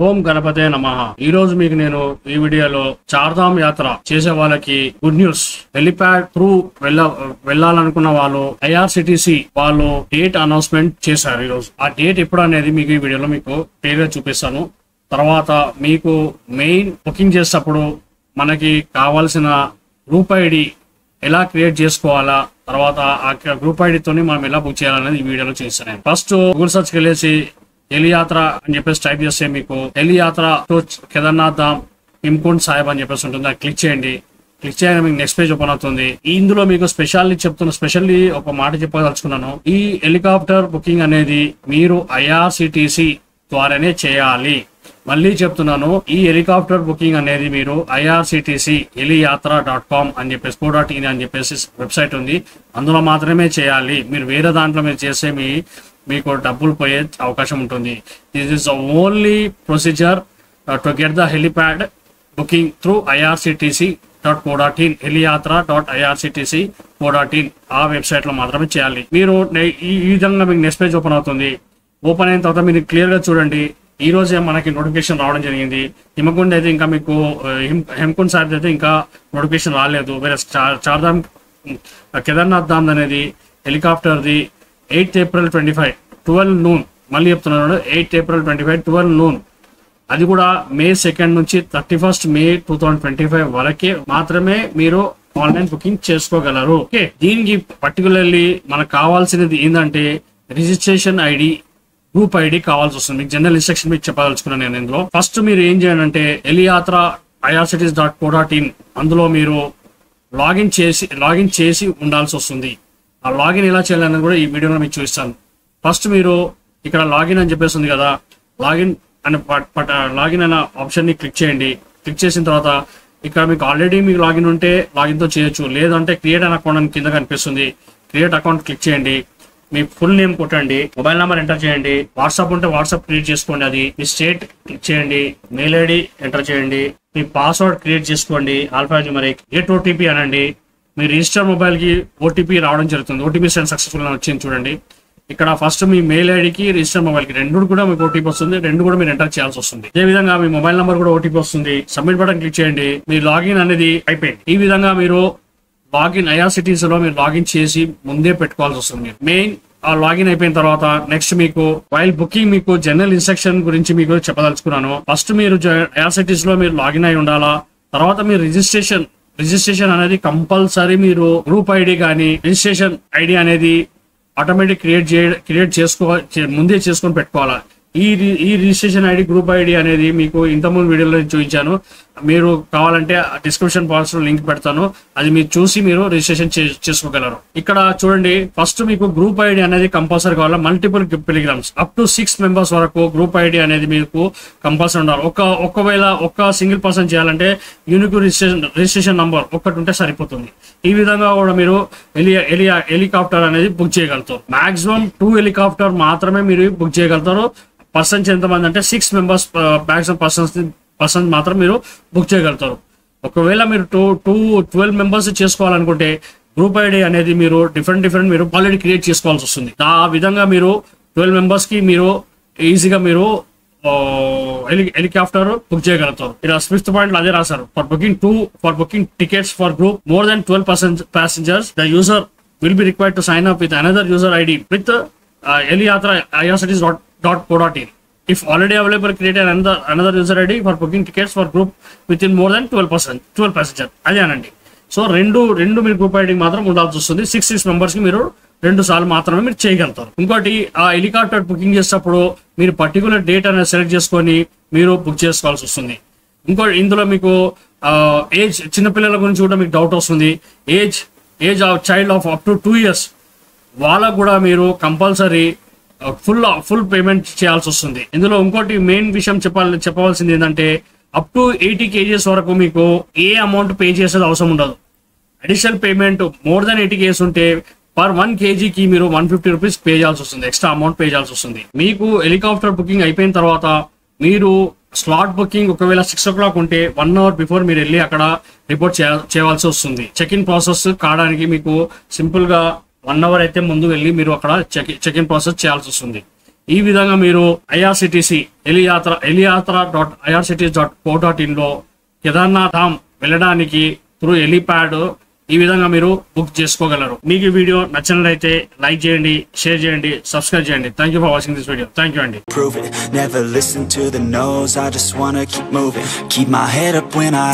ఓం గణపతే నమః. ఈ రోజు మీకు నేను ఈ వీడియోలో చార్ధామ్ యాత్ర చేసే వాళ్ళకి గుడ్ న్యూస్. హెలిప్యాడ్ త్రూ వెళ్ళాలనుకున్న వాళ్ళు ఐఆర్సిటిసి వాళ్ళు డేట్ అనౌన్స్మెంట్ చేశారు. ఈ రోజు ఆ డేట్ ఎప్పుడు అనేది మీకు ఈ వీడియోలో మీకు క్లియర్ గా చూపిస్తాను. తర్వాత మీకు మెయిన్ బుకింగ్ చేసేటప్పుడు మనకి కావాల్సిన గ్రూప్ ఐడి ఎలా క్రియేట్ చేసుకోవాలా, తర్వాత ఆ గ్రూప్ ఐడితోని మనం ఎలా బుక్ చేయాలనేది ఈ వీడియోలో చేస్తాను. ఫస్ట్ గూగుల్ సర్చ్ వెళ్ళేసి హెలియాత్ర అని చెప్పేసి టైప్ చేస్తే మీకు హెలియాత్ర టు కేదార్నాథ్ ధామ్ హిమ్కుండ్ సాహిబ్ అని చెప్పేసి ఉంటుంది. అది క్లిక్ చేయండి. క్లిక్ చేయగానే మీకు నెక్స్ట్ పేజ్ ఓపెన్ అవుతుంది. ఇందులో మీకు స్పెషల్లీ ఒక మాట చెప్పదలుచుకున్నాను. ఈ హెలికాప్టర్ బుకింగ్ అనేది మీరు ఐఆర్సిటిసి ద్వారానే చేయాలి. మళ్ళీ చెప్తున్నాను, ఈ హెలికాప్టర్ బుకింగ్ అనేది మీరు ఐఆర్సిటిసి heliatra.com అని చెప్పేసి co.in అని చెప్పేసి వెబ్సైట్ ఉంది, అందులో మాత్రమే చేయాలి. మీరు వేరే దాంట్లో మీరు చేసే మీకు డబ్బులు పోయే అవకాశం ఉంటుంది. This is the only procedure to get the helipad booking through irctc.co.in heliatra.irctc.co.in ఆ వెబ్సైట్ లో మాత్రమే చేయాలి. మీరు ఈ విధంగా మీకు నెక్స్ట్ పేజ్ ఓపెన్ అవుతుంది. ఓపెన్ అయిన తర్వాత మీరు క్లియర్ గా చూడండి. ఈ రోజే మనకి నోటిఫికేషన్ రావడం జరిగింది. హిమకుండ్ అయితే ఇంకా మీకు హెమ్కుండ్ సాహిబ్ అయితే ఇంకా నోటిఫికేషన్ రాలేదు. వేరే చార్ధామ్ కేదార్నాథ్ ధామ్ అనేది హెలికాప్టర్ది 8th April 2025 12 noon. మళ్ళీ చెప్తున్నాను, 8th April 2025 12 noon. అది కూడా May 2nd నుంచి 31st May 2025 వరకే మాత్రమే మీరు ఆన్లైన్ బుకింగ్ చేసుకోగలరు. ఓకే, దీనికి పర్టికులర్లీ మనకు కావాల్సినది ఏంటంటే రిజిస్ట్రేషన్ ఐడి, గ్రూప్ ఐడి కావాల్సి వస్తుంది. మీకు జనరల్ ఇన్స్ట్రక్షన్ మీకు చెప్పదలుచుకున్నాను నేను ఇందులో. ఫస్ట్ మీరు ఏం చేయాలంటే హెలియాత్ర irctc.co.in అందులో మీరు లాగిన్ చేసి ఉండాల్సి వస్తుంది. ఆ లాగిన్ ఎలా చేయాలనేది కూడా ఈ వీడియోలో మీకు చూపిస్తాను. ఫస్ట్ మీరు ఇక్కడ లాగిన్ అని చెప్పేసి ఉంది కదా, లాగిన్ అనే ఆప్షన్ ని క్లిక్ చేయండి. క్లిక్ చేసిన తర్వాత ఇక్కడ మీకు ఆల్రెడీ మీకు లాగిన్ ఉంటే లాగిన్ తో చేయొచ్చు, లేదంటే క్రియేట్ అన్ అకౌంట్ అని కింద కనిపిస్తుంది. క్రియేట్ అకౌంట్ క్లిక్ చేయండి. మీ ఫుల్ నేమ్ కొట్టండి, మొబైల్ నెంబర్ ఎంటర్ చేయండి, వాట్సాప్ ఉంటే వాట్సాప్ క్రియేట్ చేసుకోండి, అది మీ స్టేట్ క్లిక్ చేయండి, మెయిల్ ఐడి ఎంటర్ చేయండి, మీ పాస్వర్డ్ క్రియేట్ చేసుకోండి, ఆల్ఫాన్యూమరిక్, గెట్ ఓటీపీ అనండి. మీ రిజిస్టర్ మొబైల్ కి ఓటీపీ రావడం జరుగుతుంది. ఓటీపీ సెండ్ సక్సెస్ఫుల్ అని వచ్చింది చూడండి. ఇక్కడ ఫస్ట్ మీ మెయిల్ ఐడికి రిజిస్టర్ మొబైల్ కి రెండు కూడా మీకు ఓటీపీ వస్తుంది. రెండు కూడా మీరు ఎంటర్ చేయాల్సి వస్తుంది. అదే విధంగా మీ మొబైల్ నెంబర్ కూడా ఓటీపీ వస్తుంది. సబ్మిట్ బటన్ క్లిక్ చేయండి. మీ లాగిన్ అనేది అయిపోయింది. ఈ విధంగా మీరు లాగిన్ ఐఆర్సిటీసీ లో మీరు లాగిన్ చేసి ముందే పెట్టుకోవాల్సి వస్తుంది. మెయిన్ ఆ లాగిన్ అయిపోయిన తర్వాత నెక్స్ట్ మీకు వైల్ బుకింగ్ మీకు జనరల్ ఇన్స్ట్రక్షన్ గురించి మీకు చెప్పదలుచుకున్నాను. ఫస్ట్ మీరు ఐఆర్సిటీసీ లో మీరు లాగిన్ అయి ఉండాలా. తర్వాత మీరు రిజిస్ట్రేషన్ అనేది కంపల్సరీ మీరు గ్రూప్ ఐడి కానీ రిజిస్ట్రేషన్ ఐడి అనేది ఆటోమేటిక్ క్రియేట్ ముందే చేసుకొని పెట్టుకోవాలా. ఈ రిజిస్ట్రేషన్ ఐడి, గ్రూప్ ఐడి అనేది మీకు ఇంతకుముందు వీడియోలో చూపించాను. మీరు కావాలంటే డిస్క్రిప్షన్ బాక్స్ లో లింక్ పెడతాను, అది మీరు చూసి మీరు రిజిస్ట్రేషన్ చేసుకోగలరు. ఇక్కడ చూడండి, ఫస్ట్ మీకు గ్రూప్ ఐడి అనేది కంపల్సరీ కావాలా. మల్టిపుల్ పిలిగ్రామ్స్ అప్ టు 6 members వరకు గ్రూప్ ఐడి అనేది మీకు కంపల్సరీ ఉండాలి. ఒకవేళ ఒక్క సింగిల్ పర్సన్ చేయాలంటే యూనిక్ రిజిస్ట్రేషన్ నంబర్ ఒక్కటి ఉంటే సరిపోతుంది. ఈ విధంగా కూడా మీరు హెలికాప్టర్ అనేది బుక్ చేయగలుగుతారు. మాక్సిమం 2 హెలికాప్టర్ మాత్రమే మీరు బుక్ చేయగలుగుతారు. పర్సన్స్ ఎంతమంది అంటే 6 members మాక్సిమం పర్సన్స్ మాత్రం మీరు బుక్ చేయగలుగుతారు. ఒకవేళ మీరు 12 members చేసుకోవాలనుకుంటే గ్రూప్ ఐడి అనేది మీరు డిఫరెంట్ మీరు ఆల్రెడీ క్రియేట్ చేసుకోవాల్సి వస్తుంది. ఆ విధంగా మీరు 12 members కి మీరు ఈజీగా మీరు హెలికాప్టర్ బుక్ చేయగలుగుతారు. ఇలా 5th point అదే రాశారు. For booking tickets for group more than 12 passengers the user will be required to sign up with another user ID with heliatra irctc.co.in. If already available, create another user ID for booking tickets for group within more than 12 passengers. అదే అనండి. So రెండు మీరు group ID మాత్రం ఉండాల్సి వస్తుంది. 6 members కి మీరు 2 సార్లు మాత్రమే మీరు చేయగలుగుతారు. ఇంకోటి, ఆ హెలికాప్టర్ బుకింగ్ చేసేటప్పుడు మీరు పర్టికులర్ డేట్ అనేది సెలెక్ట్ చేసుకొని మీరు బుక్ చేసుకోవాల్సి వస్తుంది. ఇంకోటి, ఇందులో మీకు ఏజ్, చిన్నపిల్లల గురించి కూడా మీకు డౌట్ వస్తుంది. Age of child of up to 2 years వాళ్ళకు కూడా మీరు కంపల్సరీ ఫుల్ పేమెంట్ చేయాల్సి వస్తుంది. ఇందులో ఇంకోటి మెయిన్ విషయం చెప్పవలసింది ఏంటంటే అప్ టు 80 kgs వరకు మీకు ఏ అమౌంట్ పే చేసేది అవసరం ఉండదు. Additional payment more than 80 kgs ఉంటే పర్ 1 kg కి మీరు 150 rupees పే చేయాల్సి వస్తుంది. ఎక్స్ట్రా అమౌంట్ పే చేయాల్సి వస్తుంది. మీకు హెలికాప్టర్ బుకింగ్ అయిపోయిన తర్వాత మీరు స్లాట్ బుకింగ్ ఒకవేళ 6 o'clock ఉంటే 1 hour బిఫోర్ మీరు వెళ్ళి అక్కడ రిపోర్ట్ చేయవలసి వస్తుంది. చెక్ ఇన్ ప్రాసెస్ కావడానికి మీకు సింపుల్ గా 1 hour అయితే ముందు వెళ్ళి మీరు అక్కడ చెక్ ఇన్ ప్రాసెస్ చేయాల్సి వస్తుంది. ఈ విధంగా మీరు IRCTC eliatra.irctc.co.in లో కేదార్నాథ్ ధామ్ వెళ్ళడానికి త్రూ హెలీప్యాడ్ ఈ విధంగా మీరు బుక్ చేసుకోగలరు. మీకు ఈ వీడియో నచ్చినట్లయితే లైక్ చేయండి, షేర్ చేయండి, సబ్స్క్రైబ్ చేయండి. Thank you for watching this video. Thank you అండి. Never listen to the no's, I just wanna keep moving. Keep my head up when I